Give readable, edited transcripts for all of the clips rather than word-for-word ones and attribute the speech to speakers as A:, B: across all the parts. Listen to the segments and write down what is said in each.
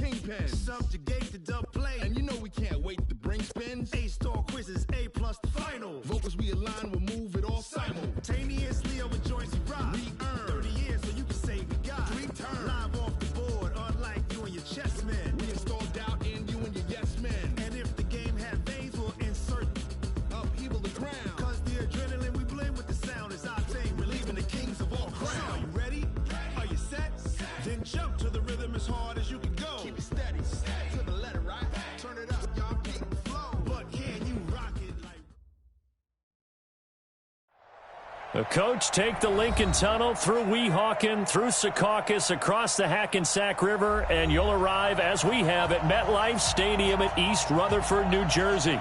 A: kingpin. Subjugate the dub play. And you know we can't wait to bring spins. A-star quizzes, A+ the final. Vocals we align, we'll move it all simultaneously over joints we rock. We earn 30 years so you can say we got 3 turns. Live off the board, unlike you and your chess men. We install doubt in you and your yes men. And if the game had veins, we'll insert upheaval the crown. Cause the adrenaline we blend with the sound is our thing. Relieving the kings of all crowns. So are you ready? Are you set? Then jump to the rhythm as hard as you can go. Keep it steady, to the letter, right? Turn it up, y'all, keep the flow. But can you rock it like...
B: The coach take the Lincoln Tunnel through Weehawken, through Secaucus, across the Hackensack River, and you'll arrive, as we have, at MetLife Stadium at East Rutherford, New Jersey.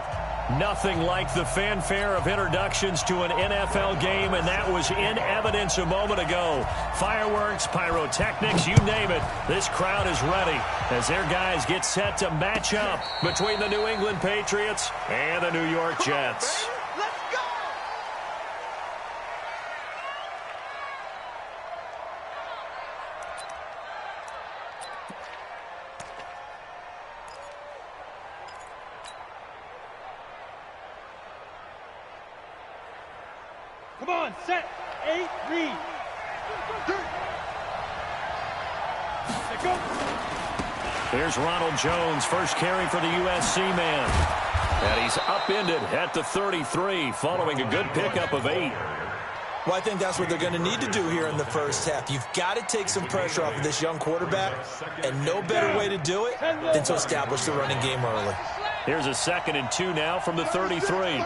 B: Nothing like the fanfare of introductions to an NFL game, and that was in evidence a moment ago. Fireworks, pyrotechnics, you name it. This crowd is ready as their guys get set to match up between the New England Patriots and the New York Jets.
C: Come on, set, 8, read. Let go.
B: Here's Ronald Jones, first carry for the USC man. And he's upended at the 33, following a good pickup of 8.
D: Well, I think that's what they're going to need to do here in the first half. You've got to take some pressure off of this young quarterback, and no better way to do it than to establish the running game early.
B: Here's a 2nd and 2 now from the 33.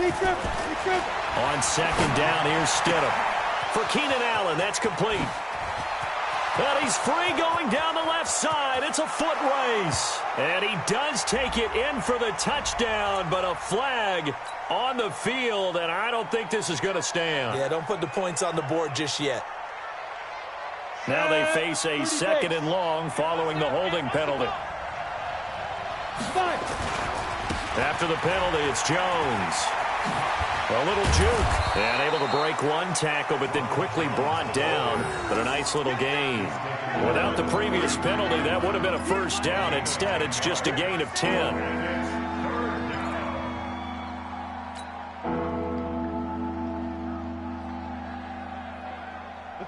B: On 2nd down, here's Stidham. For Keenan Allen, that's complete. And he's free going down the left side. It's a foot race. And he does take it in for the touchdown, but a flag on the field, and I don't think this is going to stand.
D: Yeah, don't put the points on the board just yet.
B: Now they face a 2nd and long following the holding penalty. After the penalty, it's Jones. A little juke, and able to break one tackle, but then quickly brought down. But a nice little gain. Without the previous penalty, that would have been a first down. Instead, it's just a gain of 10.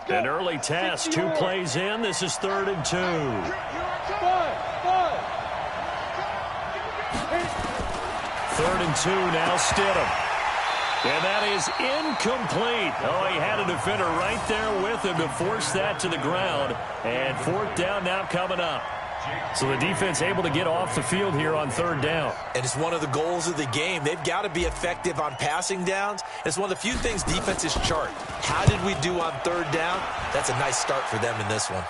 B: An early test, 2 plays in. This is 3rd and 2. 3rd and 2, now Stidham. And that is incomplete. Oh, he had a defender right there with him to force that to the ground. And 4th down now coming up. So the defense able to get off the field here on 3rd down.
D: And it's one of the goals of the game. They've got to be effective on passing downs. It's one of the few things defenses chart. How did we do on 3rd down? That's a nice start for them in this one.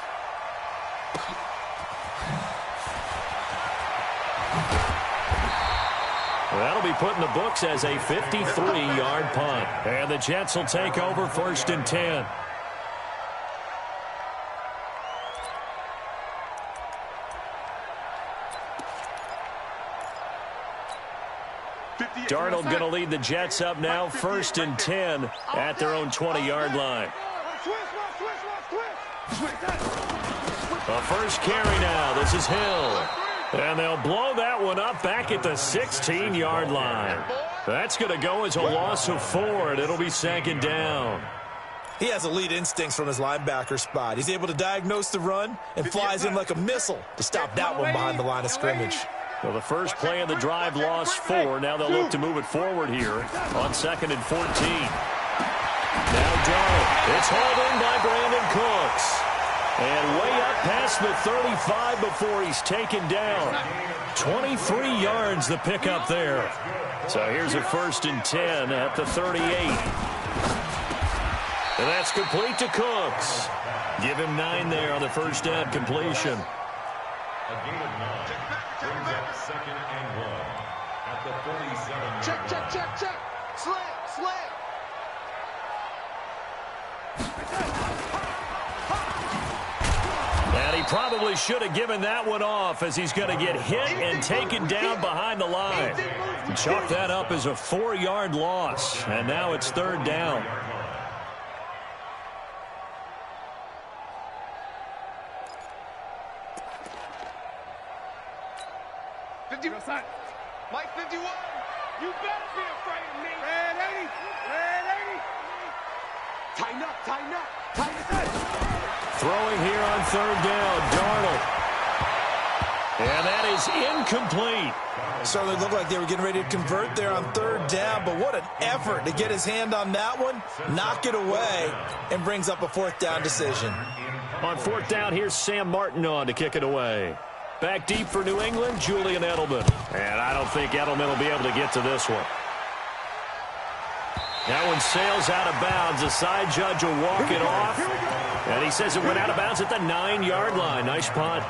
B: Well, that'll be put in the books as a 53-yard punt. And the Jets will take over 1st and 10. Darnold going to lead the Jets up now, 1st and 10 at their own 20-yard line. A first carry now. This is Hill. And they'll blow that one up back at the 16-yard line. That's going to go as a loss of 4, and it'll be 2nd down.
D: He has elite instincts from his linebacker spot. He's able to diagnose the run and flies in like a missile to stop that one behind the line of scrimmage.
B: Well, the first play of the drive lost 4. Now they'll look to move it forward here on 2nd and 14. Now Darnold. It's hauled in by Brandon Cooks. And way up past the 35 before he's taken down. 23 yards the pickup there. So here's a 1st and 10 at the 38. And that's complete to Cooks. Give him 9 there on the first down completion.
E: A gain of 9. Brings up 2nd and 1 at the 47.
A: Check. Slam.
B: And he probably should have given that one off as he's going to get hit and taken down behind the line. Chalk that up as a 4-yard loss. And now it's 3rd down.
C: Hunt.
F: Mike 51.
C: You better be afraid of me. Red 80. Red 80.
F: Tighten up, tighten up, tighten up.
B: Throwing here on third down, Darnold. And that is incomplete.
D: Certainly looked like they were getting ready to convert there on third down, but what an effort to get his hand on that one, knock it away, and brings up a fourth down decision.
B: On fourth down, here's Sam Martin on to kick it away. Back deep for New England, Julian Edelman. And I don't think Edelman will be able to get to this one. That one sails out of bounds. The side judge will walk it off. And he says it went out of bounds at the 9-yard line. Nice punt.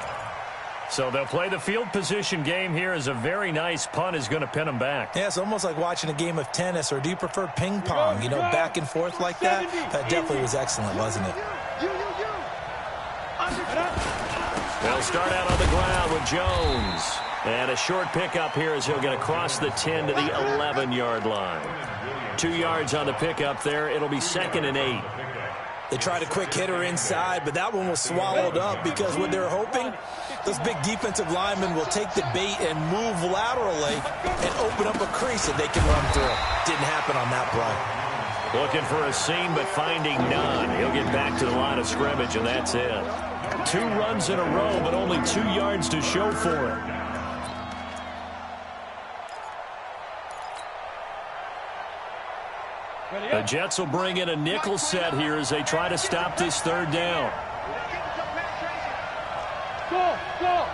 B: So they'll play the field position game here as a very nice punt is going to pin them back.
D: Yeah, it's almost like watching a game of tennis, or do you prefer ping pong? You know, back and forth like that? That definitely was excellent, wasn't it?
B: They'll start out on the ground with Jones. And a short pickup here as he'll get across the 10 to the 11-yard line. 2 yards on the pickup there. It'll be 2nd and 8.
D: They tried a quick hitter inside, but that one was swallowed up because what they're hoping, those big defensive linemen will take the bait and move laterally and open up a crease that they can run through. Didn't happen on that play.
B: Looking for a seam, but finding none. He'll get back to the line of scrimmage, and that's it. 2 runs in a row, but only 2 yards to show for it. The Jets will bring in a nickel set here as they try to stop this third down.
C: Go, go.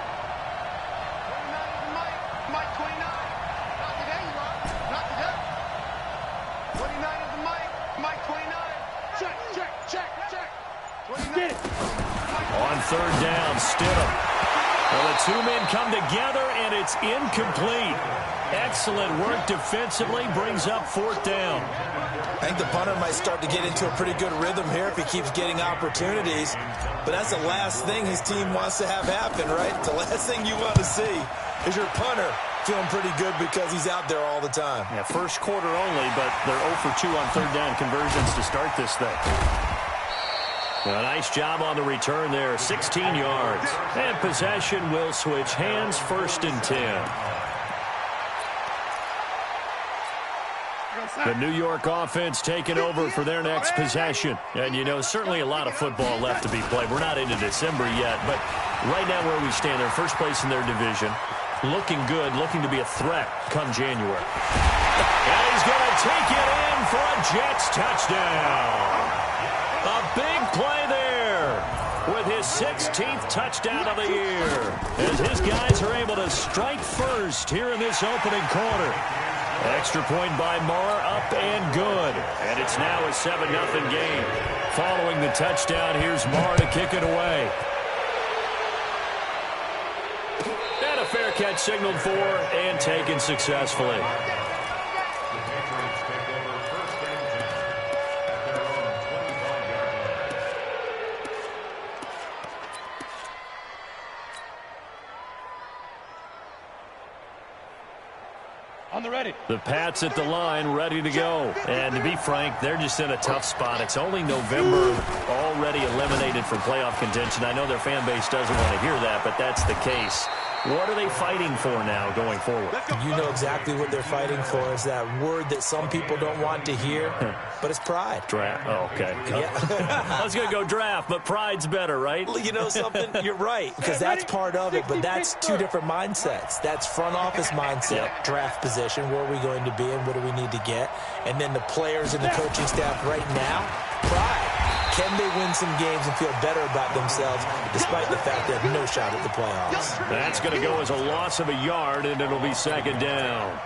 F: Mike 29. Knock it in, Rob. Knock it up. 29 is the Mike 29. Check. 29.
B: On third down, Stidham. Well, the 2 men come together, and it's incomplete. Excellent work defensively, brings up fourth down.
D: I think the punter might start to get into a pretty good rhythm here if he keeps getting opportunities. But that's the last thing his team wants to have happen, right? The last thing you want to see is your punter feeling pretty good because he's out there all the time.
B: Yeah, first quarter only, but they're 0 for 2 on third down conversions to start this thing. A nice job on the return there, 16 yards. And possession will switch hands, 1st and 10. The New York offense taking over for their next possession. And, you know, certainly a lot of football left to be played. We're not into December yet, but right now where we stand, they're first place in their division. Looking good, looking to be a threat come January. And he's going to take it in for a Jets touchdown. A big play there with his 16th touchdown of the year as his guys are able to strike first here in this opening quarter. Extra point by Marr, up and good. And it's now a 7-0 game. Following the touchdown, here's Marr to kick it away. And a fair catch signaled for and taken successfully. The Pats at the line, ready to go. And to be frank, they're just in a tough spot. It's only November, already eliminated from playoff contention. I know their fan base doesn't want to hear that, but that's the case. What are they fighting for now going forward?
D: You know exactly what they're fighting for is that word that some people don't want to hear, but it's pride.
B: Draft. Oh, okay.
D: Yeah.
B: I was going to go draft, but pride's better, right?
D: You know something? You're right, because that's part of it, but that's 2 different mindsets. That's front office mindset, draft position, where are we going to be and what do we need to get? And then the players and the coaching staff right now, pride. Can they win some games and feel better about themselves despite the fact they have no shot at the playoffs?
B: That's going to go as a loss of a yard, and it'll be 2nd down.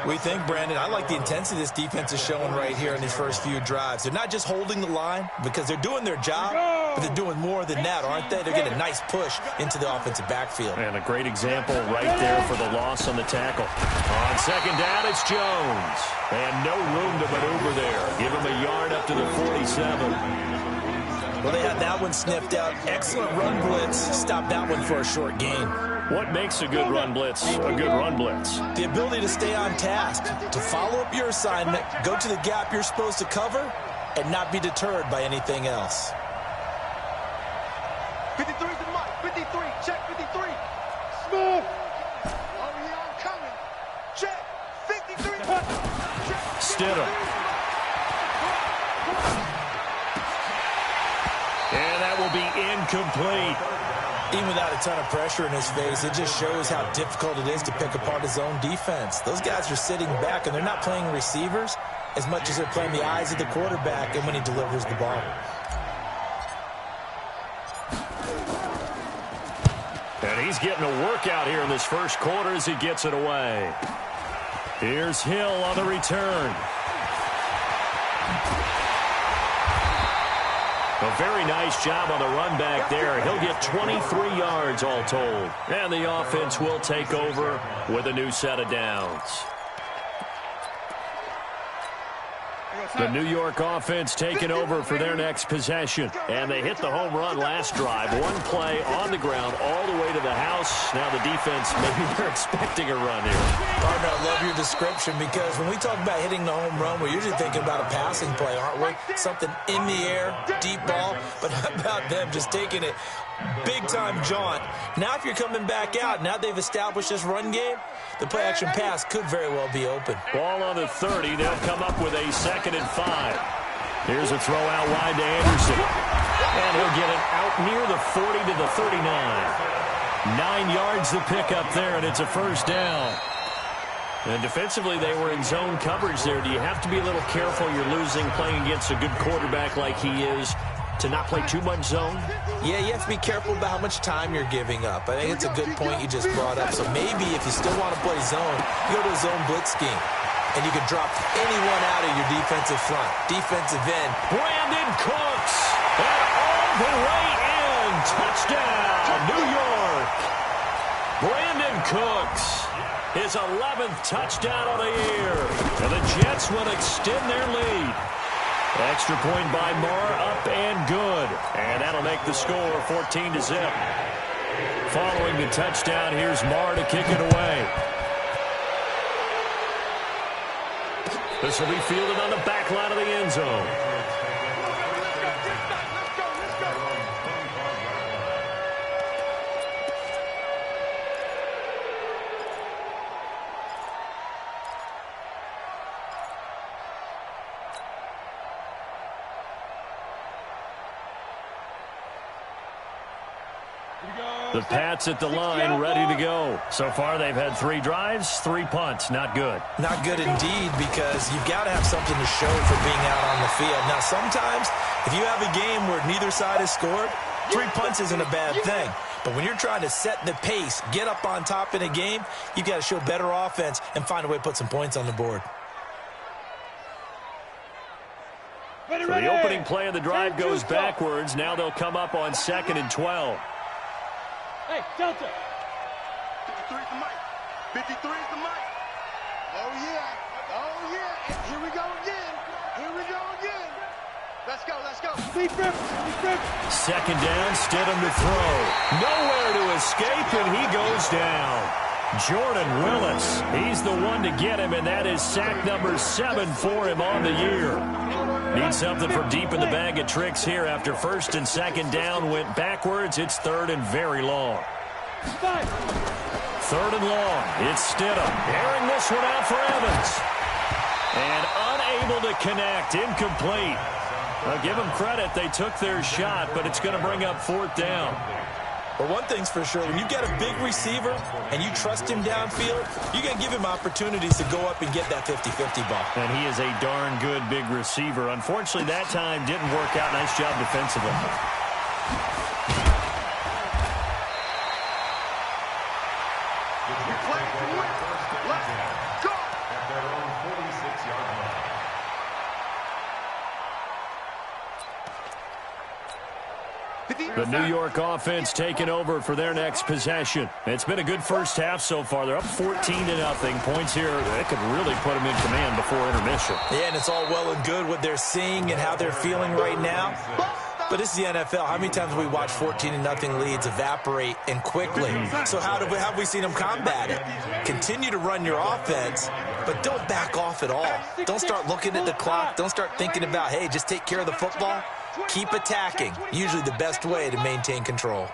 D: We think, Brandon, I like the intensity this defense is showing right here in these first few drives. They're not just holding the line because they're doing their job, but they're doing more than that, aren't they? They're getting a nice push into the offensive backfield.
B: And a great example right there for the loss on the tackle. On 2nd down, it's Jones. And no room to maneuver there. Give him a yard up to the 47.
D: Well, they had that one sniffed out. Excellent run blitz. Stop that one for a short gain.
B: What makes a good run blitz a good run blitz?
D: The ability to stay on task, to follow up your assignment, go to the gap you're supposed to cover, and not be deterred by anything else.
F: 53 is the Mike. 53. Check 53.
C: Smooth.
F: Oh, yeah, I'm coming.
B: Stidham. And that will be incomplete.
D: Even without a ton of pressure in his face, it just shows how difficult it is to pick apart his own defense. Those guys are sitting back, and they're not playing receivers as much as they're playing the eyes of the quarterback and when he delivers the ball.
B: And he's getting a workout here in this first quarter as he gets it away. Here's Hill on the return. A very nice job on the run back there. He'll get 23 yards all told. And the offense will take over with a new set of downs. The New York offense taking over for their next possession. And they hit the home run last drive. One play on the ground all the way to the house. Now the defense, maybe they're expecting a run here.
D: Partner, I love your description because when we talk about hitting the home run, we're usually thinking about a passing play, aren't we? Something in the air, deep ball. But how about them just taking it big-time jaunt? Now if you're coming back out, now they've established this run game, the play-action pass could very well be open.
B: Ball on the 30. They'll come up with a 2nd and 5. Here's a throw out wide to Anderson. And he'll get it out near the 40 to the 39. 9 yards to pick up there, and it's a first down. And defensively, they were in zone coverage there. Do you have to be a little careful? You're losing playing against a good quarterback like he is to not play too much zone?
D: Yeah, you have to be careful about how much time you're giving up. I think it's a good point you just brought up. So maybe if you still want to play zone, you go to a zone blitz scheme. And you can drop anyone out of your defensive front. Defensive end.
B: Brandon Cooks. And all the way in. Touchdown, New York. Brandon Cooks. His 11th touchdown of the year. And the Jets will extend their lead. Extra point by Marr, up and good. And that'll make the score 14-0. Following the touchdown, here's Marr to kick it away. This will be fielded on the back line of the end zone. The Pats at the line, ready to go. So far, they've had 3 drives, 3 punts. Not good.
D: Not good indeed, because you've got to have something to show for being out on the field. Now, sometimes, if you have a game where neither side has scored, 3 punts isn't a bad thing. But when you're trying to set the pace, get up on top in a game, you've got to show better offense and find a way to put some points on the board.
B: So the opening play of the drive goes backwards. Now they'll come up on 2nd and 12.
C: Hey, Delta.
F: 53's the mic. 53's the mic. Oh, yeah. Oh, yeah. And here we go again. Here we go again. Let's go. Let's go.
C: Deep rip. Deep rip.
B: 2nd down, Stidham to throw. Nowhere to escape, and he goes down. Jordan Willis, he's the one to get him, and that is sack number 7 for him on the year. Need something for deep in the bag of tricks here after 1st and 2nd down went backwards. It's 3rd and very long. 3rd and long. It's Stidham. Airing this one out for Evans. And unable to connect. Incomplete. Well, give them credit. They took their shot, but it's going to bring up 4th down.
D: But one thing's for sure, when you've got a big receiver and you trust him downfield, you got to give him opportunities to go up and get that 50-50 ball.
B: And he is a darn good big receiver. Unfortunately, that time didn't work out. Nice job defensively.
F: Let's go.
E: At their own 46-yard line.
B: The New York offense taking over for their next possession. It's been a good first half so far. They're up 14-0. Points here that could really put them in command before intermission.
D: Yeah, and it's all well and good what they're seeing and how they're feeling right now. But this is the NFL. How many times have we watched 14-0 leads evaporate and quickly? So how have we seen them combat it? Continue to run your offense, but don't back off at all. Don't start looking at the clock. Don't start thinking about, hey, just take care of the football. Keep attacking. Usually the best way to maintain control.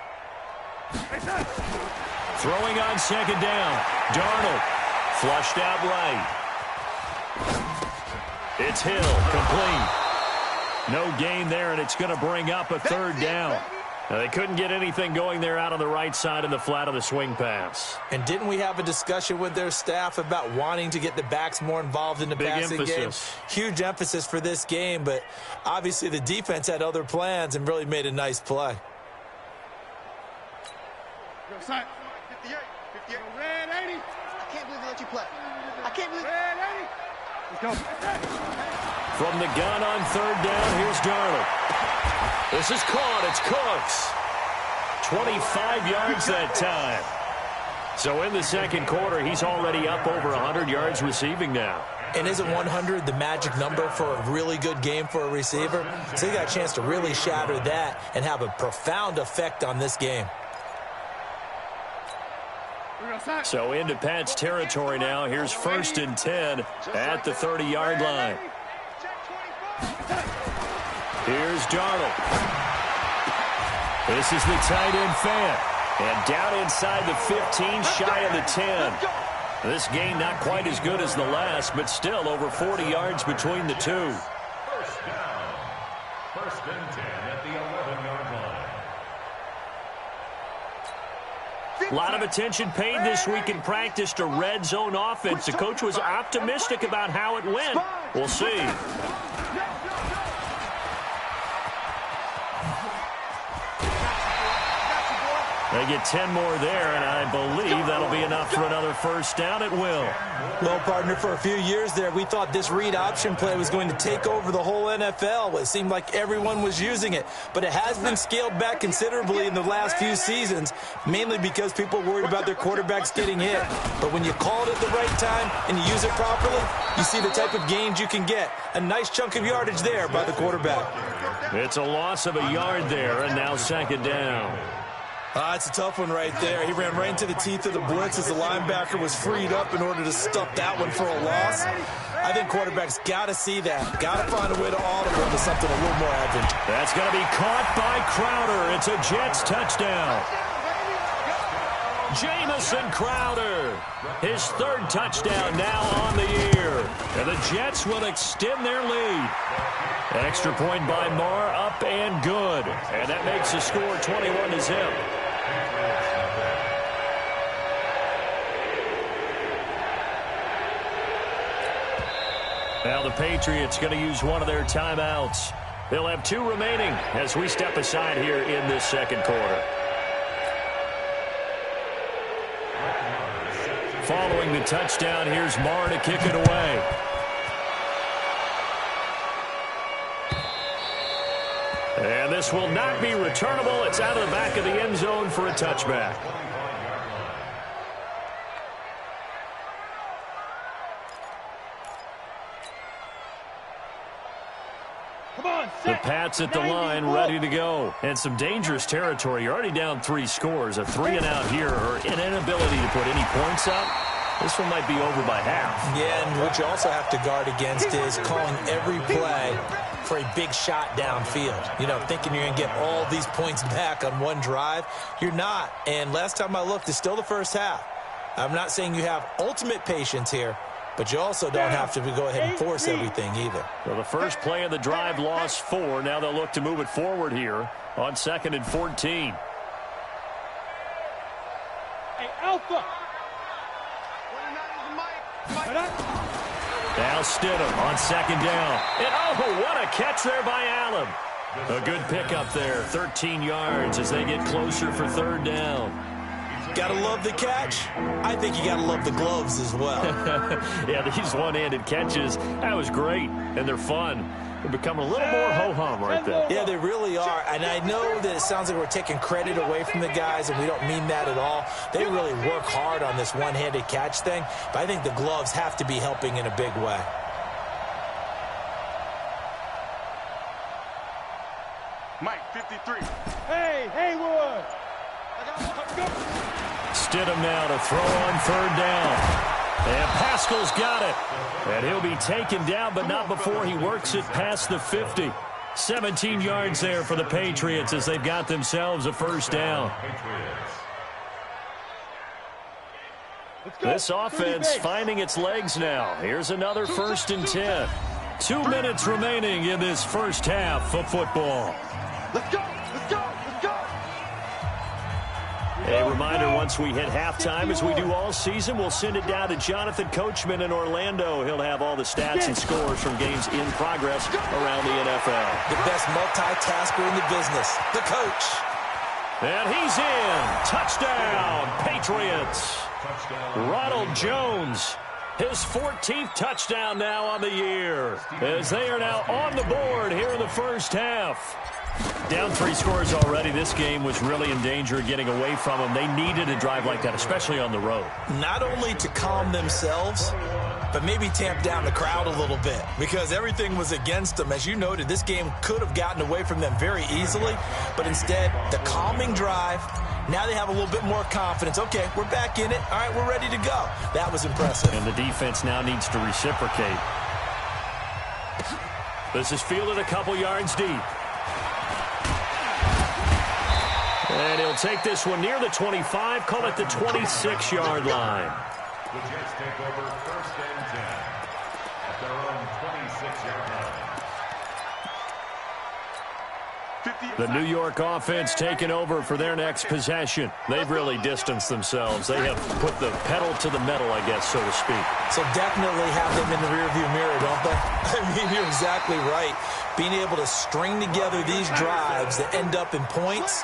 B: Throwing on 2nd down. Darnold flushed out right. It's Hill, complete. No gain there, and it's going to bring up a third down. Now, they couldn't get anything going there out on the right side in the flat of the swing pass.
D: And didn't we have a discussion with their staff about wanting to get the backs more involved in the passing game? Huge emphasis for this game, but obviously the defense had other plans and really made a nice play.
F: 58, 58. Red 80. I can't believe they let you play. I can't believe. Red 80. Let's go.
B: From the gun on third down, here's Darnold. This is caught. It's Cooks. 25 yards that time. So in the second quarter, he's already up over 100 yards receiving now.
D: And isn't 100 the magic number for a really good game for a receiver? So he got a chance to really shatter that and have a profound effect on this game.
B: So into Pat's territory now. Here's 1st and 10 at the 30-yard line. Here's Darnold. This is the tight end fan. And down inside the 15, shy of the 10. This game not quite as good as the last, but still over 40 yards between the two.
E: First down. 1st and 10 at the 11-yard line.
B: A lot of attention paid this week in practice to red zone offense. The coach was optimistic about how it went. We'll see. They get 10 more there, and I believe that'll be enough for another first down. It will.
D: Well, partner, for a few years there, we thought this read option play was going to take over the whole NFL. It seemed like everyone was using it, but it has been scaled back considerably in the last few seasons, mainly because people are worried about their quarterbacks getting hit. But when you call it at the right time and you use it properly, you see the type of gains you can get. A nice chunk of yardage there by the quarterback.
B: It's a loss of a yard there, and now 2nd down.
D: It's a tough one right there. He ran right into the teeth of the blitz as the linebacker was freed up in order to stuff that one for a loss. I think quarterbacks got to see that. Got to find a way to audible into something a little more advantageous.
B: That's going to be caught by Crowder. It's a Jets touchdown. Jamison Crowder, his 3rd touchdown now on the year. And the Jets will extend their lead. Extra point by Marr, up and good. And that makes the score 21-0. Now the Patriots going to use one of their timeouts. They'll have 2 remaining as we step aside here in this second quarter. Following the touchdown, here's Marr to kick it away. And this will not be returnable. It's out of the back of the end zone for a touchback. The Pats at the line, ready to go. And some dangerous territory. You're already down 3 scores. A 3-and-out here, or an inability to put any points up. This one might be over by half.
D: Yeah, and what you also have to guard against is calling every play for a big shot downfield. You know, thinking you're going to get all these points back on one drive. You're not. And last time I looked, it's still the first half. I'm not saying you have ultimate patience here, but you also don't have to go ahead and force everything either.
B: Well, the first play of the drive lost 4. Now they'll look to move it forward here on 2nd and 14.
C: Hey, Alpha.
B: Now Stidham on 2nd down. And oh, what a catch there by Allen. A good pickup there, 13 yards as they get closer for 3rd down.
D: Gotta love the catch. I think you gotta love the gloves as well.
B: Yeah, these one-handed catches, that was great, and they're fun. They're becoming a little more ho-hum right there.
D: Yeah, they really are. And I know that it sounds like we're taking credit away from the guys, and we don't mean that at all. They really work hard on this one-handed catch thing, but I think the gloves have to be helping in a big way.
F: Mike, 53.
C: Hey, Haywood.
B: Stidham now to throw on 3rd down. And Pascal's got it. And he'll be taken down, but not before he works it past the 50. 17 yards there for the Patriots as they've got themselves a 1st down. This offense finding its legs now. Here's another 1st and 10. 2 minutes remaining in this first half of football.
F: Let's go. Let's go. Let's go.
B: A reminder, once we hit halftime, as we do all season, we'll send it down to Jonathan Coachman in Orlando. He'll have all the stats and scores from games in progress around the NFL.
D: The best multitasker in the business, the coach.
B: And he's in. Touchdown, Patriots. Ronald Jones, his 14th touchdown now on the year, as they are now on the board here in the first half. Down 3 scores already. This game was really in danger of getting away from them. They needed a drive like that, especially on the road.
D: Not only to calm themselves, but maybe tamp down the crowd a little bit, because everything was against them. As you noted, this game could have gotten away from them very easily, but instead, the calming drive, now they have a little bit more confidence. Okay, we're back in it. All right, we're ready to go. That was impressive.
B: And the defense now needs to reciprocate. This is fielded a couple yards deep. And he'll take this one near the 25, call it the 26-yard line.
E: The Jets take over 1st and 10 at their own 26-yard line.
B: The New York offense taking over for their next possession. They've really distanced themselves. They have put the pedal to the metal, I guess, so to speak.
D: So definitely have them in the rearview mirror, don't they? I mean, you're exactly right. Being able to string together these drives that end up in points,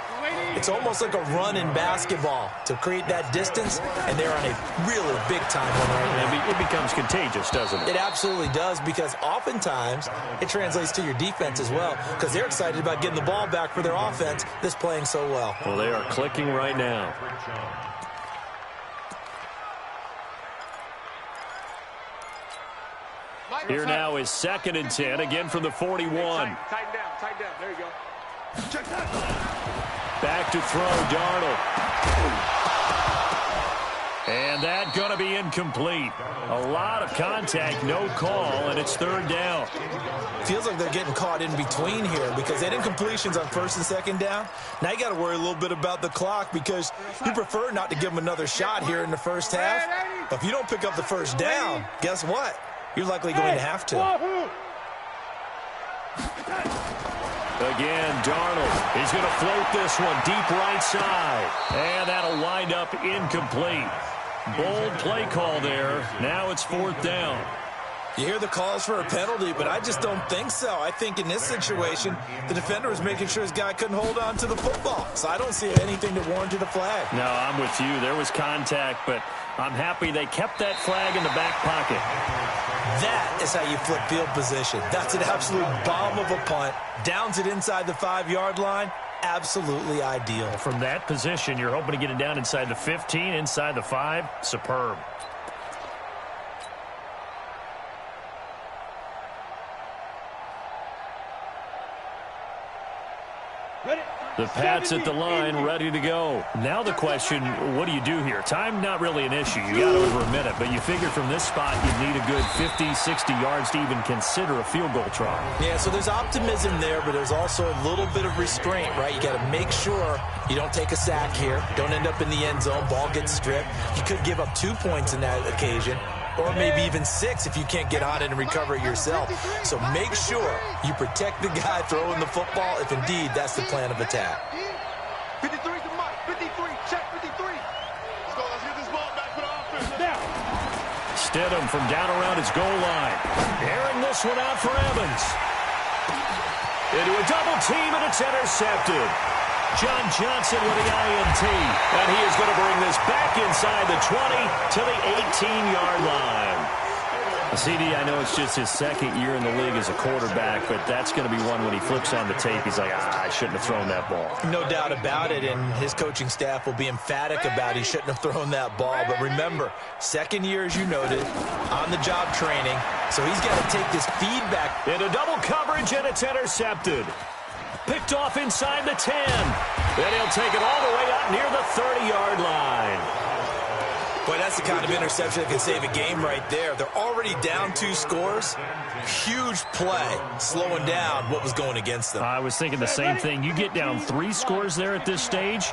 D: it's almost like a run in basketball to create that distance, and they're on a really big-time one right now.
B: It becomes contagious, doesn't it?
D: It absolutely does, because oftentimes it translates to your defense as well, because they're excited about getting the ball back for their offense that's playing so well.
B: Well, they are clicking right now. Here now is 2nd and 10, again from the 41.
C: Tighten down. There you go.
F: Check that.
B: Back to throw, Darnold. And that going to be incomplete. A lot of contact, no call, and it's 3rd down.
D: Feels like they're getting caught in between here, because they had incompletions on 1st and 2nd down. Now you got to worry a little bit about the clock, because you prefer not to give them another shot here in the first half. But if you don't pick up the 1st down, guess what? You're likely going to have to.
B: Again, Darnold. He's going to float this one deep right side. And that'll wind up incomplete. Bold play call there. Now it's 4th down.
D: You hear the calls for a penalty, but I just don't think so. I think in this situation, the defender was making sure his guy couldn't hold on to the football. So I don't see anything that warranted a flag.
B: No, I'm with you. There was contact, but I'm happy they kept that flag in the back pocket.
D: That is how you flip field position. That's an absolute bomb of a punt. Downs it inside the 5-yard line. Absolutely ideal.
B: From that position, you're hoping to get it down inside the 15, inside the 5. Superb. The Pats at the line, ready to go. Now the question, what do you do here? Time, not really an issue. You got over a minute, but you figure from this spot you'd need a good 50, 60 yards to even consider a field goal try.
D: Yeah, so there's optimism there, but there's also a little bit of restraint, right? You got to make sure you don't take a sack here. Don't end up in the end zone. Ball gets stripped. You could give up 2 points in that occasion, or maybe even 6 if you can't get on it and recover it yourself. So make sure you protect the guy throwing the football if indeed that's the plan of attack.
F: 53 is the mic. 53. Check 53. Let's go. Let's get this ball back for the offense. Now.
B: Stidham from down around his goal line. Airing this one out for Evans. Into a double team, and it's intercepted. John Johnson with the INT, and he is going to bring this back inside the 20 to the 18-yard line. CD, I know it's just his 2nd year in the league as a quarterback, but that's going to be one when he flips on the tape. He's like, I shouldn't have thrown that ball.
D: No doubt about it, and his coaching staff will be emphatic about he shouldn't have thrown that ball. But remember, 2nd year, as you noted, on-the-job training, so he's got to take this feedback.
B: Into double coverage, and it's intercepted. Picked off inside the 10. Then he'll take it all the way out near the 30-yard line.
D: Boy, that's the kind of interception that can save a game right there. They're already down 2 scores. Huge play, slowing down what was going against them.
B: I was thinking the same thing. You get down 3 scores there at this stage,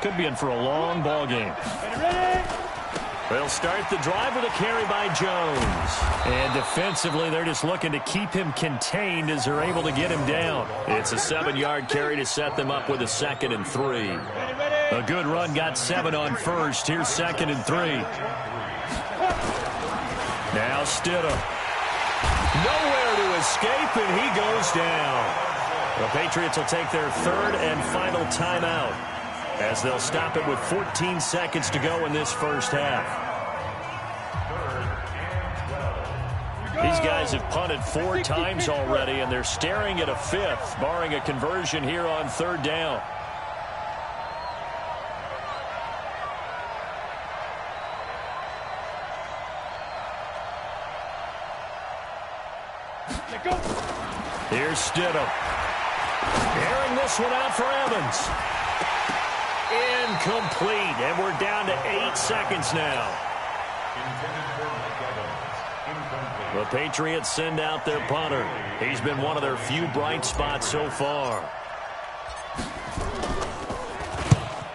B: could be in for a long ball game. They'll start the drive with a carry by Jones. And defensively, they're just looking to keep him contained as they're able to get him down. It's a 7-yard carry to set them up with a 2nd and 3. A good run got 7 on first. Here's 2nd and 3. Now Stidham. Nowhere to escape, and he goes down. The Patriots will take their 3rd and final timeout as they'll stop it with 14 seconds to go in this first half. These guys have punted 4 times already, and they're staring at a 5th, barring a conversion here on 3rd down. Here's Stidham. Airing this one out for Evans. Incomplete, and we're down to 8 seconds now. The Patriots send out their punter. He's been one of their few bright spots so far.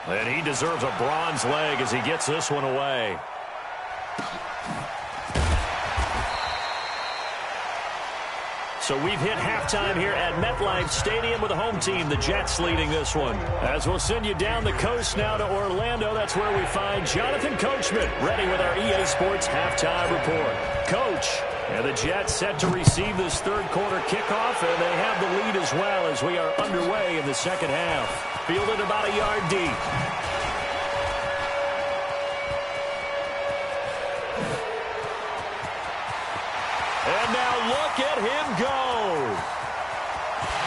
B: And he deserves a bronze leg as he gets this one away. So we've hit halftime here at MetLife Stadium with the home team, the Jets, leading this one. As we'll send you down the coast now to Orlando, that's where we find Jonathan Coachman, ready with our EA Sports halftime report. Coach, and the Jets set to receive this 3rd quarter kickoff, and they have the lead as well as we are underway in the 2nd half. Fielded about a yard deep. And now look at him go.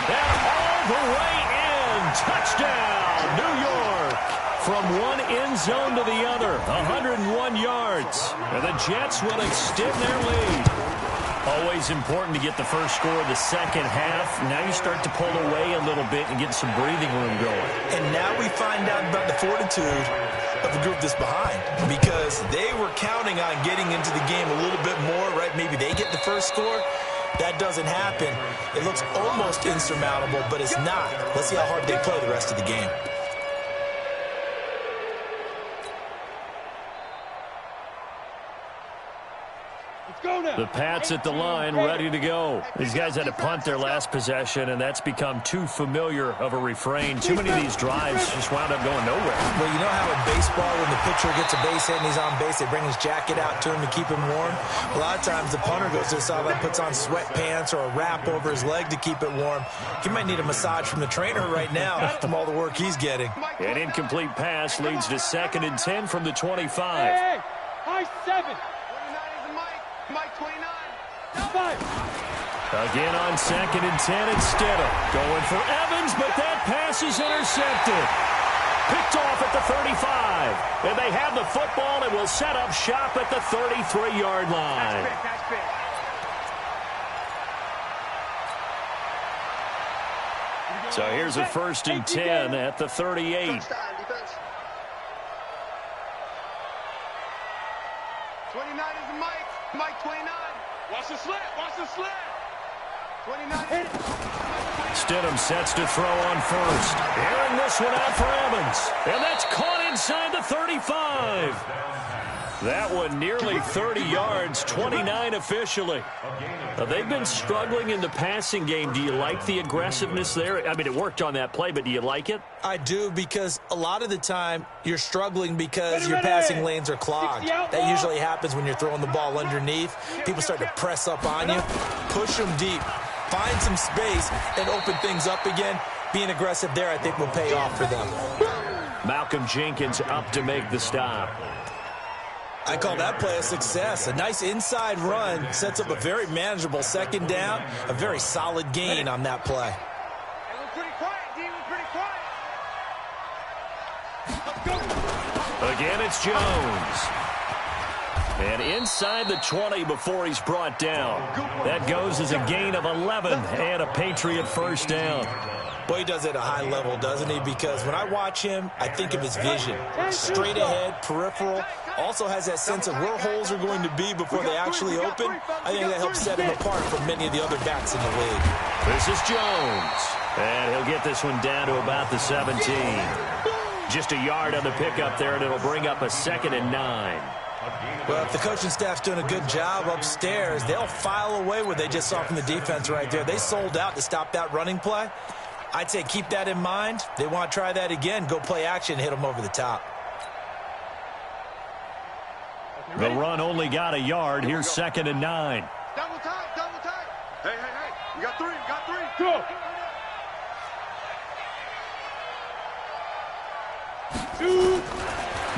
B: And all the way in. Touchdown, New York. From one end zone to the other, 101 yards. And the Jets will extend their lead. Always important to get the first score of the 2nd half. Now you start to pull away a little bit and get some breathing room going.
D: And now we find out about the fortitude of the group that's behind, because they were counting on getting into the game a little bit more, right? Maybe they get the first score. That doesn't happen. It looks almost insurmountable, but it's not. Let's see how hard they play the rest of the game.
B: The Pats at the line, ready to go. These guys had to punt their last possession, and that's become too familiar of a refrain. Too many of these drives just wound up going nowhere.
D: Well, you know how in baseball, when the pitcher gets a base hit and he's on base, they bring his jacket out to him to keep him warm? A lot of times the punter goes to the sideline, puts on sweatpants or a wrap over his leg to keep it warm. He might need a massage from the trainer right now from all the work he's getting.
B: An incomplete pass leads to 2nd and 10 from the 25.
C: Hey, high 7.
F: Mike 29.
B: Again on 2nd and 10 instead of going for Evans, but that pass is intercepted. Picked off at the 35. And they have the football and will set up shop at the 33-yard line.
F: That's big.
B: So here's a 1st and 10 at the 38.
F: 29 is the Mike. Mike 29.
C: Watch the slant.
F: 29.
B: Stidham sets to throw on first. Airing this one out for Evans. And that's caught inside the 35. That one nearly 30 yards, 29 officially. They've been struggling in the passing game. Do you like the aggressiveness there? I mean, it worked on that play, but do you like it?
D: I do, because a lot of the time you're struggling because your passing lanes are clogged. That usually happens when you're throwing the ball underneath. People start to press up on you. Push them deep. Find some space and open things up again. Being aggressive there, I think, will pay off for them.
B: Malcolm Jenkins up to make the stop.
D: I call that play a success. A nice inside run sets up a very manageable 2nd down. A very solid gain on that play.
F: Hey, we're pretty quiet, D. We're pretty quiet.
B: Again, it's Jones. And inside the 20 before he's brought down. That goes as a gain of 11 and a Patriot 1st down.
D: Boy, he does it at a high level, doesn't he? Because when I watch him, I think of his vision. Straight ahead, peripheral. Also has that sense of where holes are going to be before they actually open. I think that helps set him apart from many of the other backs in the league.
B: This is Jones. And he'll get this one down to about the 17. Just a yard on the pickup there, and it'll bring up a 2nd and 9.
D: Well, if the coaching staff's doing a good job upstairs, they'll file away what they just saw from the defense right there. They sold out to stop that running play. I'd say keep that in mind. They want to try that again. Go play action, hit them over the top.
B: The run only got a yard. Here's 2nd and 9.
F: Double time, double time. Hey, hey, hey. We got three, we got three.
C: Go.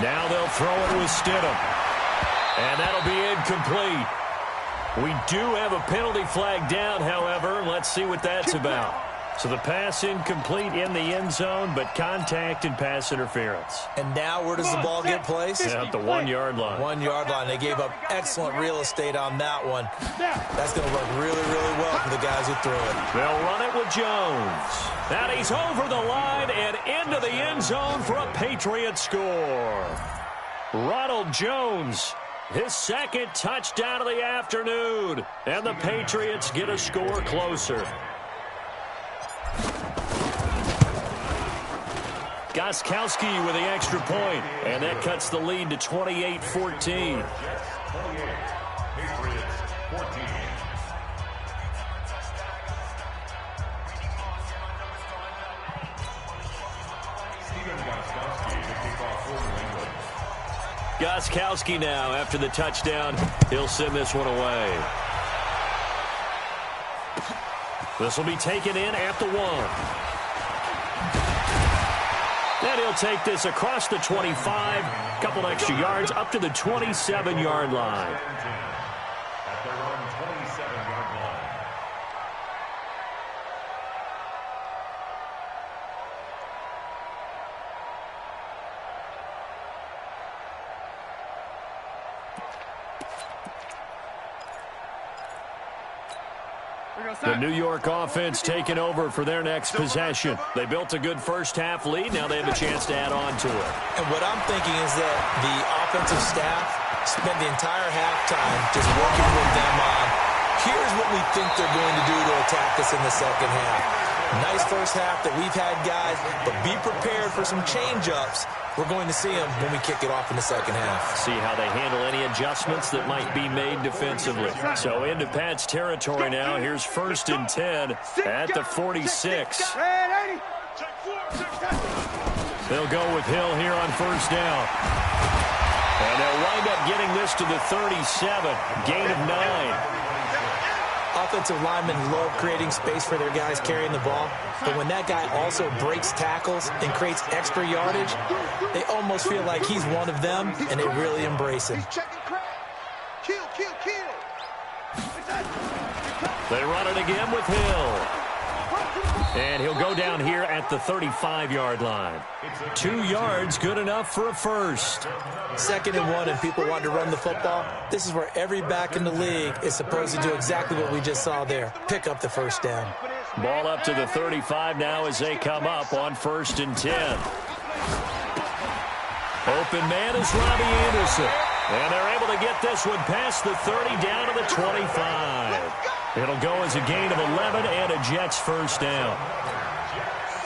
B: Now they'll throw it with Stidham. And that'll be incomplete. We do have a penalty flag down, however. Let's see what that's about. So the pass incomplete in the end zone, but contact and pass interference.
D: And now where does the ball get placed?
B: Yeah, at the 1 yard line.
D: 1 yard line. They gave up excellent real estate on that one. That's going to work really, really well for the guys who threw it.
B: They'll run it with Jones. And he's over the line and into the end zone for a Patriot score. Ronald Jones, his 2nd touchdown of the afternoon. And the Patriots get a score closer. Gostkowski with the extra point, and that cuts the lead to 28-14.
E: Jets 28, Patriots 14. Steven Gostkowski to kick off for New England.
B: Gostkowski now, after the touchdown, he'll send this one away. This will be taken in at the 1. And he'll take this across the 25, couple extra yards, up to the 27-yard line.
E: At their own 27-yard line.
B: The New York offense taking over for their next possession. They built a good first-half lead. Now they have a chance to add on to it.
D: And what I'm thinking is that the offensive staff spent the entire halftime just working with them on, here's what we think they're going to do to attack us in the second half. Nice first half that we've had, guys, but be prepared for some change-ups. We're going to see them when we kick it off in the second half.
B: See how they handle any adjustments that might be made defensively. So into Pat's territory now. Here's 1st and 10 at the 46. They'll go with Hill here on 1st down. And they'll wind up getting this to the 37. Gain of 9.
D: Offensive linemen love creating space for their guys carrying the ball, but when that guy also breaks tackles and creates extra yardage, they almost feel like he's one of them, and they really embrace him.
F: Kill, kill, kill.
B: They run it again with Hill. And he'll go down here at the 35-yard line. 2 yards, good enough for a first.
D: 2nd and 1, and people want to run the football. This is where every back in the league is supposed to do exactly what we just saw there. Pick up the first down.
B: Ball up to the 35 now as they come up on 1st and 10. Open man is Robbie Anderson. And they're able to get this one past the 30 down to the 25. It'll go as a gain of 11 and a Jets first down.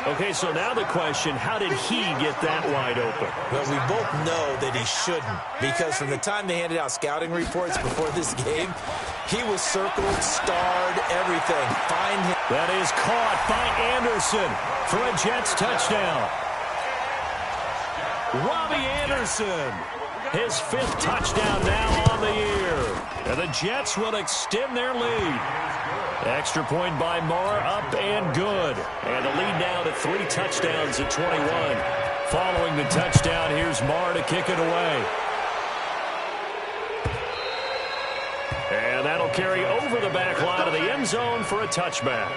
B: Okay, so now the question, how did he get that wide open?
D: Well, we both know that he shouldn't, because from the time they handed out scouting reports before this game, he was circled, starred, everything. Find him.
B: That is caught by Anderson for a Jets touchdown. Robbie Anderson, his 5th touchdown now on the year. And the Jets will extend their lead. Extra point by Marr, up and good. And the lead now to 3 touchdowns at 21. Following the touchdown, here's Marr to kick it away. And that'll carry over the back line of the end zone for a touchback.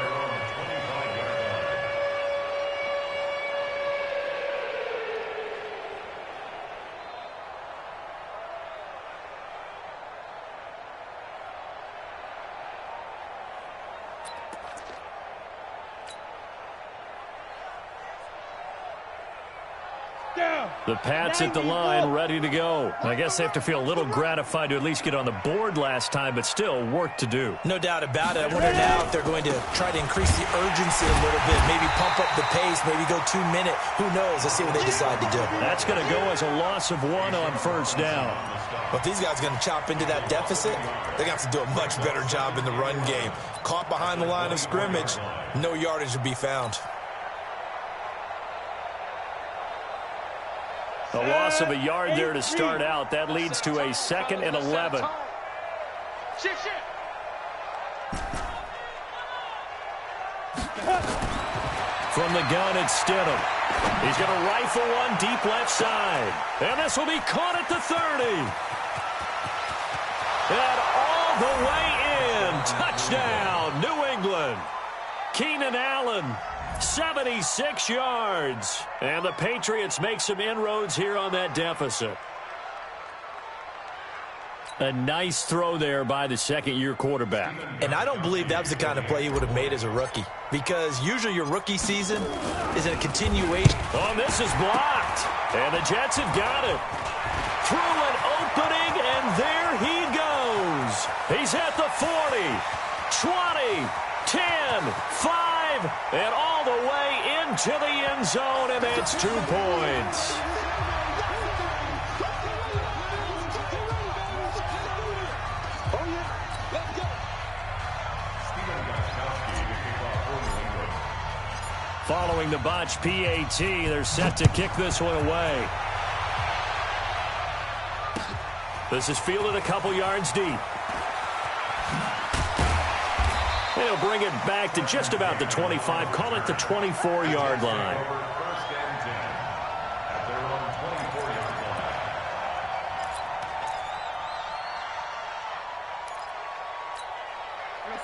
B: The Pats at the line, ready to go. I guess they have to feel a little gratified to at least get on the board last time, but still work to do.
D: No doubt about it. I wonder now if they're going to try to increase the urgency a little bit, maybe pump up the pace, maybe go 2 minute. Who knows? Let's see what they decide to do.
B: That's going to go as a loss of 1 on first down.
D: Well, if these guys are going to chop into that deficit, they're going to have to do a much better job in the run game. Caught behind the line of scrimmage, no yardage to be found.
B: A loss of a yard there to start out. That leads to a 2nd and 11. From the gun, it's Stidham. He's going to rifle one deep left side. And this will be caught at the 30. And all the way in. Touchdown, New England. Keenan Allen, 76 yards. And the Patriots make some inroads here on that deficit. A nice throw there by the second-year quarterback.
D: And I don't believe that was the kind of play he would have made as a rookie, because usually your rookie season is a continuation.
B: Oh, this is blocked. And the Jets have got it. Through an opening, and there he goes. He's at the 40, 20, 10, 5, and all the way into the end zone, and it's 2 points. Following the botch PAT, they're set to kick this one away. This is fielded a couple yards deep. They'll bring it back to just about the 25. Call it the 24-yard line.
E: First and 10 at their own 24-yard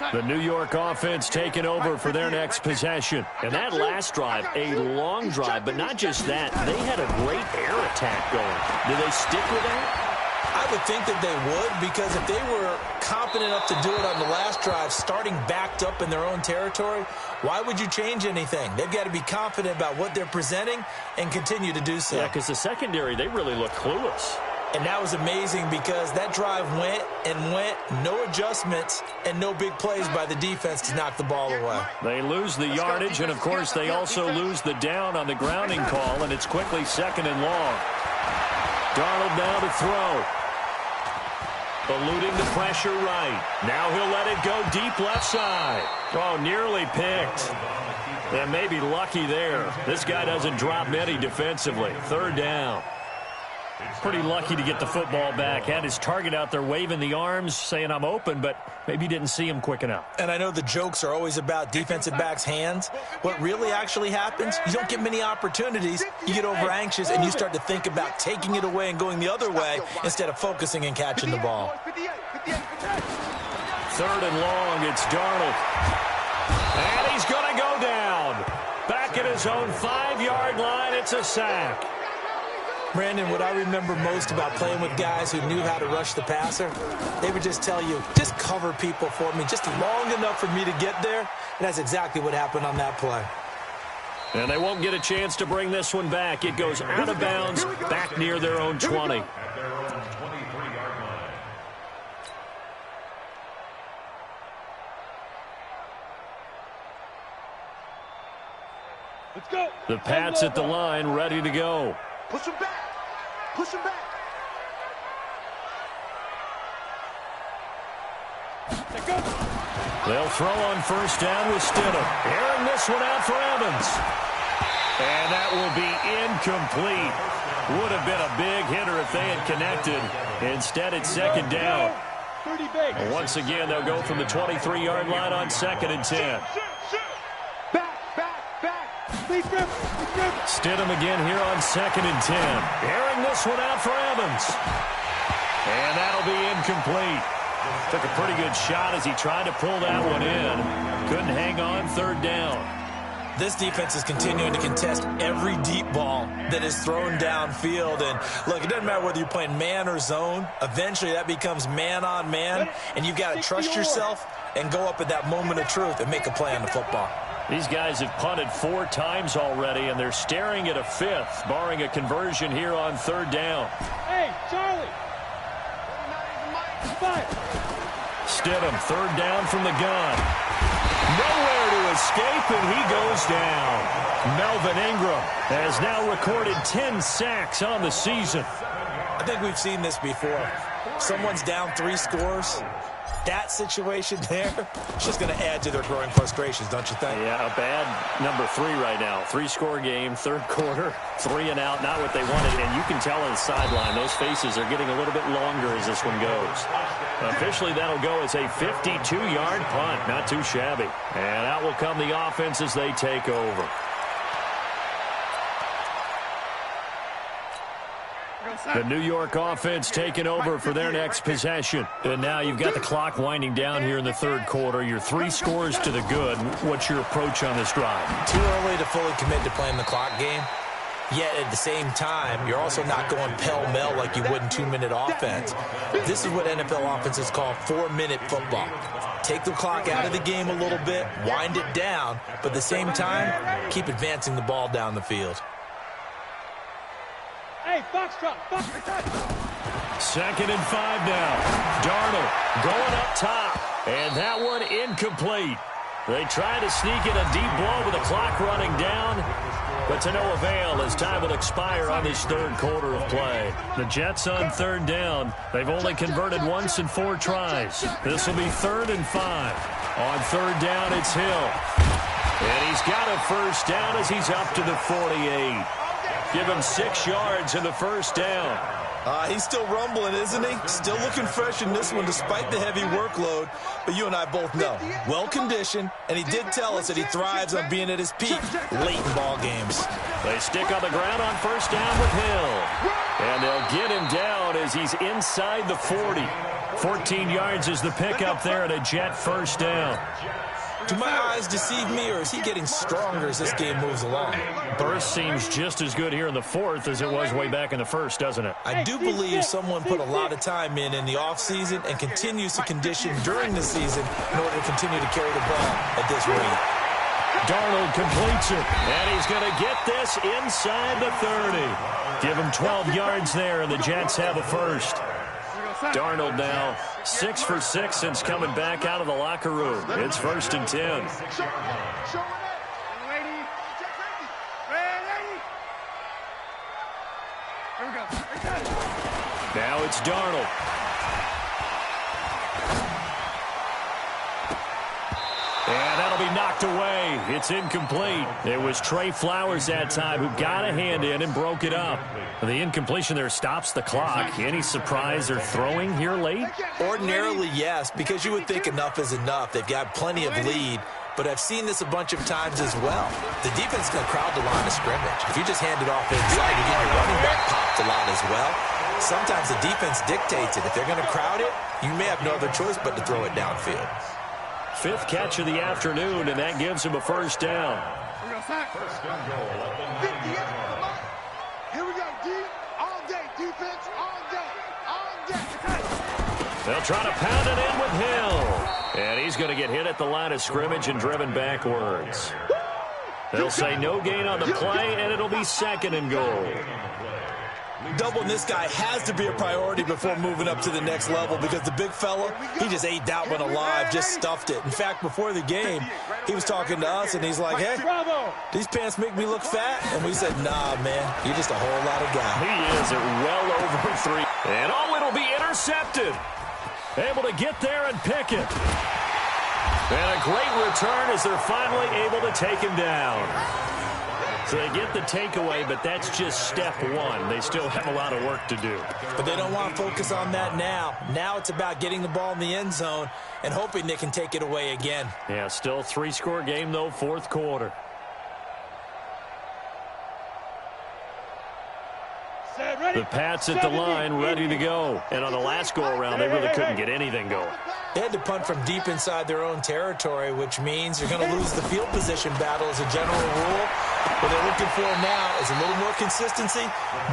E: line.
B: The New York offense taking over for their next possession. And that last drive, a long drive, but not just that. They had a great air attack going. Do they stick with that?
D: I would think that they would, because if they were confident enough to do it on the last drive, starting backed up in their own territory, why would you change anything? They've got to be confident about what they're presenting and continue to do so.
B: Yeah, because the secondary, they really look clueless.
D: And that was amazing, because that drive went and went, no adjustments, and no big plays by the defense to knock the ball away.
B: They lose the yardage, and, of course, they also lose the down on the grounding call, and it's quickly 2nd and long. Darnold now to throw. Eluding the pressure right. Now he'll let it go deep left side. Oh, nearly picked. And maybe lucky there. This guy doesn't drop many defensively. 3rd down. Pretty lucky to get the football back. Had his target out there waving the arms, saying I'm open, but maybe didn't see him quick enough.
D: And I know the jokes are always about defensive backs' hands. What really actually happens, you don't get many opportunities. You get over anxious, and you start to think about taking it away and going the other way instead of focusing and catching the ball.
B: 3rd and long, it's Darnold. And he's going to go down. Back at his own 5-yard line, it's a sack.
D: Brandon, what I remember most about playing with guys who knew how to rush the passer, they would just tell you, just cover people for me, just long enough for me to get there. And that's exactly what happened on that play.
B: And they won't get a chance to bring this one back. It goes out of bounds, back near their own 20.
E: At their own 23-yard line.
C: Let's go.
B: The Pats at the line, ready to go.
F: Push him back. Push him back.
B: They'll throw on first down with Stidham. Airing this one out for Evans. And that will be incomplete. Would have been a big hitter if they had connected. Instead, it's 2nd down. And once again, they'll go from the 23-yard line on 2nd and 10. Stidham again here on 2nd and 10. Airing this one out for Evans. And that'll be incomplete. Took a pretty good shot as he tried to pull that one in. Couldn't hang on, 3rd down.
D: This defense is continuing to contest every deep ball that is thrown downfield. And, look, it doesn't matter whether you're playing man or zone. Eventually, that becomes man on man. And you've got to trust yourself and go up at that moment of truth and make a play on the football.
B: These guys have punted 4 times already, and they're staring at a 5th, barring a conversion here on 3rd down.
C: Hey, Charlie. Fire.
B: Stidham, 3rd down from the gun. Nowhere to escape, and he goes down. Melvin Ingram has now recorded 10 sacks on the season.
D: I think we've seen this before. Someone's down 3 scores. That situation there, it's just going to add to their growing frustrations, don't you think?
B: Yeah, a bad number 3 right now. 3-score game, 3rd quarter, 3 and out, not what they wanted. And you can tell on the sideline, those faces are getting a little bit longer as this one goes. Officially, that'll go as a 52-yard punt. Not too shabby. And out will come the offense as they take over. The New York offense taking over for their next possession. And now you've got the clock winding down here in the 3rd quarter. You're 3 scores to the good. What's your approach on this drive?
D: Too early to fully commit to playing the clock game. Yet at the same time, you're also not going pell-mell like you would in 2-minute offense. This is what NFL offenses call 4-minute football. Take the clock out of the game a little bit, wind it down, but at the same time, keep advancing the ball down the field.
C: Hey, Foxtrot.
B: 2nd and 5 now. Darnold going up top. And that one incomplete. They try to sneak in a deep blow with the clock running down, but to no avail as time will expire on this 3rd quarter of play. The Jets on 3rd down. They've only converted once in 4 tries. This will be 3rd and 5. On 3rd down, it's Hill. And he's got a 1st down as he's up to the 48. Give him 6 yards in the 1st down.
D: He's still rumbling, isn't he? Still looking fresh in this one despite the heavy workload. But you and I both know, well-conditioned, and he did tell us that he thrives on being at his peak late in ball games.
B: They stick on the ground on 1st down with Hill. And they'll get him down as he's inside the 40. 14 yards is the pickup there at a Jet 1st down.
D: Do my eyes deceive me, or is he getting stronger as this game moves along?
B: Burst seems just as good here in the 4th as it was way back in the 1st, doesn't it?
D: I do believe someone put a lot of time in the offseason and continues to condition during the season in order to continue to carry the ball at this rate.
B: Darnold completes it, and he's going to get this inside the 30. Give him 12 yards there, and the Jets have a 1st. Darnold now 6 for 6 since coming back out of the locker room. It's 1st and 10. Now it's Darnold. And that'll be knocked away. It's incomplete. It was Trey Flowers that time who got a hand in and broke it up. The incompletion there stops the clock. Any surprise they're throwing here late?
D: Ordinarily, yes, because you would think enough is enough. They've got plenty of lead, but I've seen this a bunch of times as well. The defense is going to crowd the line of scrimmage. If you just hand it off inside, you get your running back popped a lot as well. Sometimes the defense dictates it. If they're going to crowd it, you may have no other choice but to throw it downfield.
B: 5th catch of the afternoon, and that gives him a 1st down.
E: First and goal at the 9.
F: Here we go, D. All day. Defense, all day. All day.
B: They'll try to pound it in with Hill. And he's going to get hit at the line of scrimmage and driven backwards. They'll say no gain on the play, and it'll be 2nd and goal.
D: Doubling this guy has to be a priority before moving up to the next level because the big fella, he just ate that one alive, just stuffed it. In fact, before the game, he was talking to us, and he's like, hey, these pants make me look fat? And we said, nah, man, you're just a whole lot of guy.
B: He is at well over 3. And oh, it'll be intercepted. Able to get there and pick it. And a great return as they're finally able to take him down. So they get the takeaway, but that's just step 1. They still have a lot of work to do.
D: But they don't want to focus on that now. Now it's about getting the ball in the end zone and hoping they can take it away again.
B: Yeah, still 3-score game, though, 4th quarter. The Pats at the line, ready to go. And on the last go-around, they really couldn't get anything going.
D: They had to punt from deep inside their own territory, which means you're going to lose the field position battle as a general rule. What they're looking for now is a little more consistency,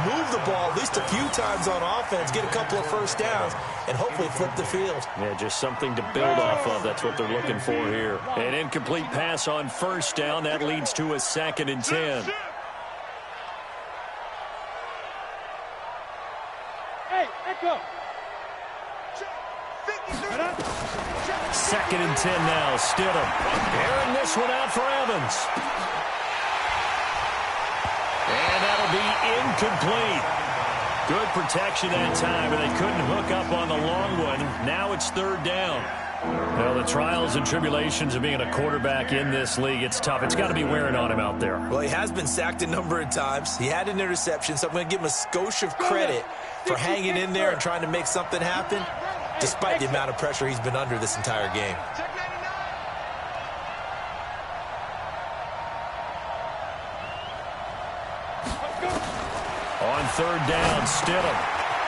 D: move the ball at least a few times on offense, get a couple of first downs, and hopefully flip the field.
B: Yeah, just something to build off of. That's what they're looking for here. An incomplete pass on first down. That leads to a 2nd and 10.
C: Hey, let go.
B: 2nd and 10 now. Stidham airing this one out for Evans. And that'll be incomplete. Good protection that time, but they couldn't hook up on the long one. Now it's 3rd down. Well, the trials and tribulations of being a quarterback in this league, it's tough. It's got to be wearing on him out there.
D: Well, he has been sacked a number of times. He had an interception, so I'm going to give him a skosh of credit for hanging in there and trying to make something happen, despite the amount of pressure he's been under this entire game.
B: On 3rd down, Stidham.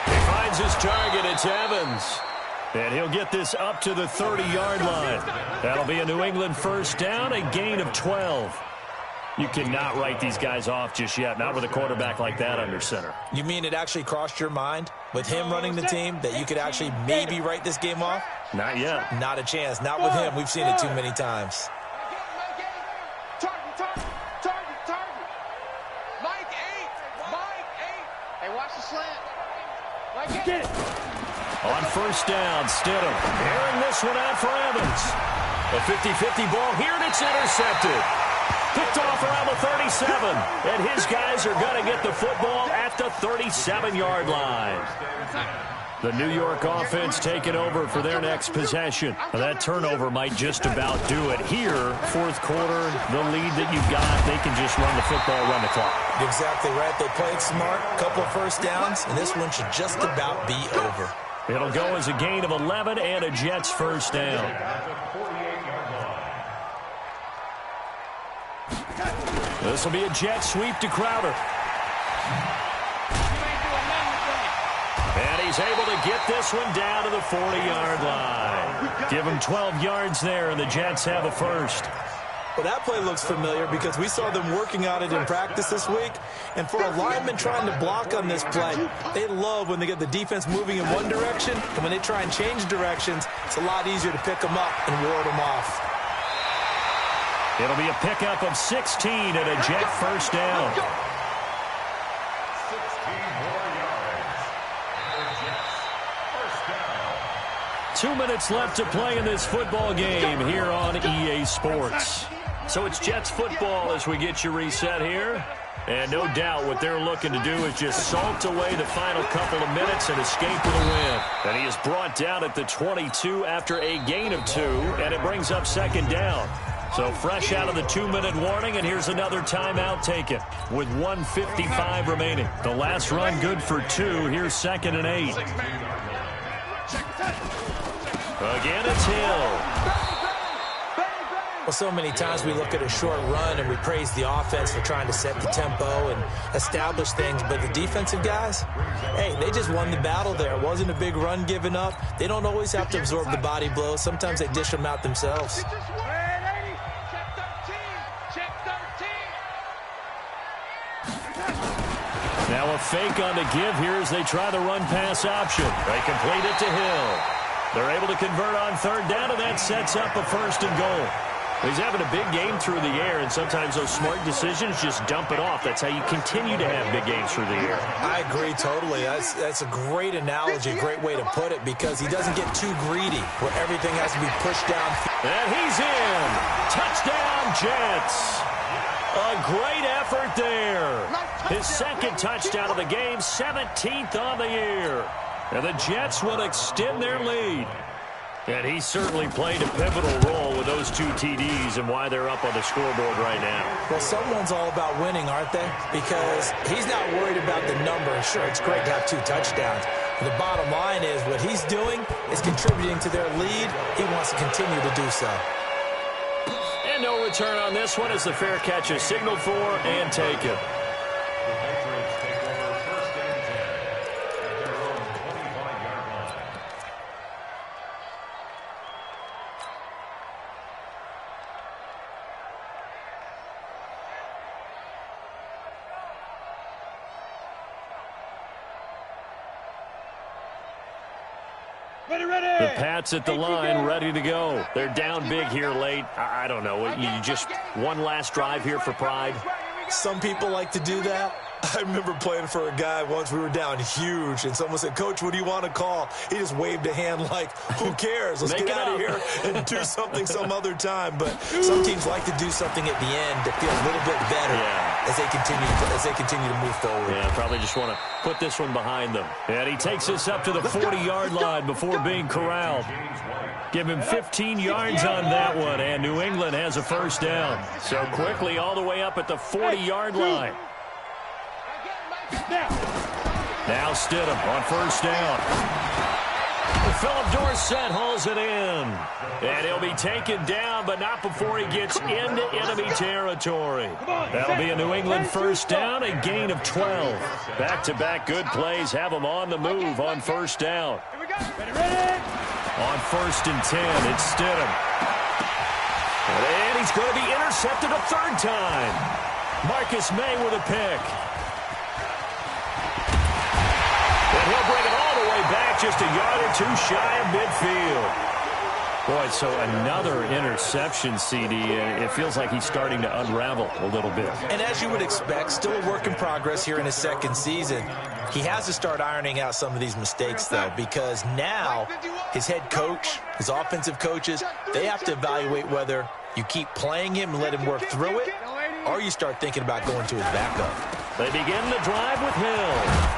B: He finds his target. It's Evans. And he'll get this up to the 30-yard line. That'll be a New England first down, a gain of 12. You cannot write these guys off just yet, not with a quarterback like that under center.
D: You mean it actually crossed your mind with him running the team that you could actually maybe write this game off?
B: Not yet.
D: Not a chance. Not with him. We've seen it too many times.
F: Target. Mike 8. Hey, watch the slant. Mike 8.
C: Get it.
B: On first down, Stidham airing this one out for Evans. A 50-50 ball here, and it's intercepted. Picked off around the 37, and his guys are going to get the football at the 37-yard line. The New York offense taking over for their next possession. Now, that turnover might just about do it here. 4th quarter, the lead that you've got, they can just run the football, run the clock.
D: Exactly right. They played smart, couple of first downs, and this one should just about be over.
B: It'll go as a gain of 11 and a Jets first down. This will be a jet sweep to Crowder. And he's able to get this one down to the 40-yard line. Give him 12 yards there, and the Jets have a first.
D: Well, that play looks familiar because we saw them working on it in practice this week. And for a lineman trying to block on this play, they love when they get the defense moving in one direction. And when they try and change directions, it's a lot easier to pick them up and ward them off.
B: It'll be a pickup of 16 and a Jet first down.
E: 16 more yards. The Jets first down.
B: 2 minutes left to play in this football game here on EA Sports. So it's Jets football as we get you reset here. And no doubt what they're looking to do is just salt away the final couple of minutes and escape with a win. And he is brought down at the 22 after a gain of 2, and it brings up 2nd down. So fresh out of the 2-minute warning, and here's another timeout taken with 1:55 remaining. The last run good for 2. Here's 2nd and 8. Again, it's Hill.
D: Well, so many times we look at a short run and we praise the offense for trying to set the tempo and establish things, but the defensive guys, hey, they just won the battle there. It wasn't a big run given up. They don't always have to absorb the body blows. Sometimes they dish them out themselves.
B: Now a fake on the give here as they try the run-pass option. They complete it to Hill. They're able to convert on 3rd down, and that sets up a 1st and goal. He's having a big game through the air, and sometimes those smart decisions just dump it off. That's how you continue to have big games through the air. I
D: agree totally. That's a great analogy, a great way to put it, because he doesn't get too greedy where everything has to be pushed down.
B: And he's in. Touchdown, Jets. A great effort there. His 2nd touchdown of the game, 17th on the year. And the Jets will extend their lead. And he certainly played a pivotal role with those 2 TDs and why they're up on the scoreboard right now.
D: Well, someone's all about winning, aren't they? Because he's not worried about the number. Sure, it's great to have 2 touchdowns. But the bottom line is what he's doing is contributing to their lead. He wants to continue to do so.
B: And no return on this one as the fair catch is signaled for and taken.
E: The Patriots take over 1st and 10 at their own 25-yard line.
B: The Pats at the line, ready to go. They're down big here late. I don't know. You just one last drive here for pride?
D: Some people like to do that. I remember playing for a guy once. We were down huge, and someone said, "Coach, what do you want to call?" He just waved a hand like, who cares? Let's get out of here and do something some other time. But some teams like to do something at the end to feel a little bit better as they continue to move forward.
B: Yeah, probably just want to put this one behind them. And he takes us up to the 40-yard line before being corralled. Give him 15 yards on that one, and New England has a first down. So quickly all the way up at the 40-yard line. Now Stidham on first down. Philip Dorsett hauls it in. And he'll be taken down, but not before he gets into enemy territory. That'll be a New England first down, a gain of 12. Back-to-back good plays have them on the move on first down. On first and 10, it's Stidham. And he's going to be intercepted a third time. Marcus May with a pick. And he'll bring it all the way back, just a yard or two shy of midfield. Boy, so another interception, CD, and it feels like he's starting to unravel a little bit.
D: And as you would expect, still a work in progress here in his second season. He has to start ironing out some of these mistakes, though, because now his head coach, his offensive coaches, they have to evaluate whether you keep playing him and let him work through it, or you start thinking about going to his backup.
B: They begin the drive with Hill.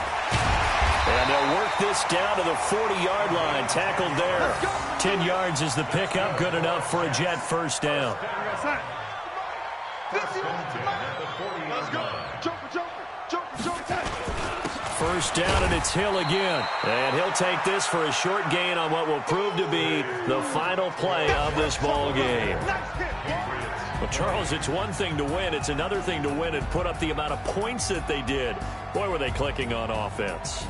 B: And they'll work this down to the 40-yard line. Tackled there. 10 yards is the pickup. Good enough for a Jet first down. First down, and it's Hill again. And he'll take this for a short gain on what will prove to be the final play of this ball game. Well, Charles, it's one thing to win. It's another thing to win and put up the amount of points that they did. Boy, were they clicking on offense.